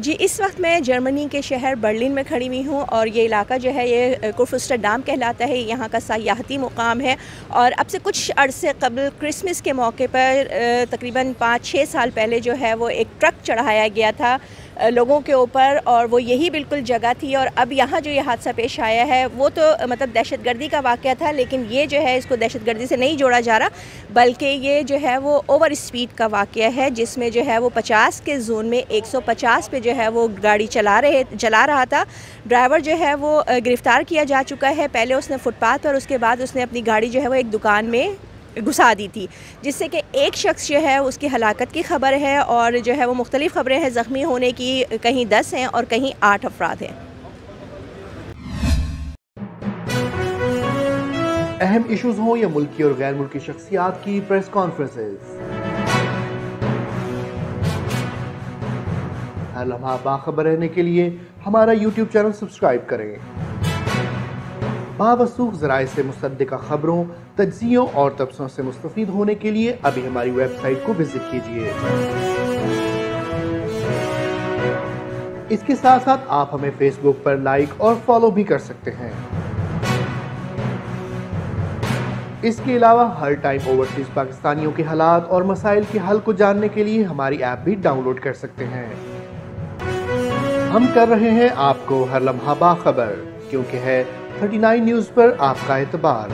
جی اس وقت میں جرمنی کے شہر برلن میں کھڑی ہوئی ہوں اور یہ علاقہ جو ہے یہ کورفسٹرڈام کہلاتا ہے. یہاں کا سیاحتی مقام ہے اور اب سے کچھ عرصے قبل کرسمس کے موقع پر تقریباً 5-6 سال پہلے جو ہے وہ ایک ٹرک چڑھایا گیا تھا لوگوں کے اوپر اور وہ یہی بالکل جگہ تھی. اور اب یہاں جو یہ حادثہ پیش آیا ہے وہ تو مطلب دہشت گردی کا واقعہ تھا، لیکن یہ جو ہے اس کو دہشت گردی سے نہیں جوڑا جا رہا بلکہ یہ جو ہے وہ اوور اسپیڈ کا واقعہ ہے، جس میں جو ہے وہ 50 کے زون میں 150 پہ جو ہے وہ گاڑی چلا رہا تھا. ڈرائیور جو ہے وہ گرفتار کیا جا چکا ہے. پہلے اس نے فٹ پاتھ اور اس کے بعد اس نے اپنی گاڑی جو ہے وہ ایک دکان میں گھسا دی تھی، جس سے کہ ایک شخص جو ہے اس کی ہلاکت کی خبر ہے اور جو ہے وہ مختلف خبریں ہیں زخمی ہونے کی، کہیں 10 ہیں اور کہیں 8 افراد ہیں. اہم ایشوز ہوں یا ملکی اور غیر ملکی شخصیات کی پریس کانفرنسز، ہر لمحہ باخبر رہنے کے لیے ہمارا یوٹیوب چینل سبسکرائب کریں. باوثوق ذرائع سے مصدقہ خبروں، تجزیوں اور تبصروں سے مستفید ہونے کے لیے ابھی ہماری ویب سائٹ کو وزٹ کیجیے. اس کے ساتھ ساتھ آپ ہمیں فیس بک پر لائک اور فالو بھی کر سکتے ہیں. اس کے علاوہ ہر ٹائم اوورسیز پاکستانیوں کے حالات اور مسائل کے حل کو جاننے کے لیے ہماری ایپ بھی ڈاؤن لوڈ کر سکتے ہیں. ہم کر رہے ہیں آپ کو ہر لمحہ باخبر، کیونکہ ہے 39 نیوز پر آپ کا اعتبار.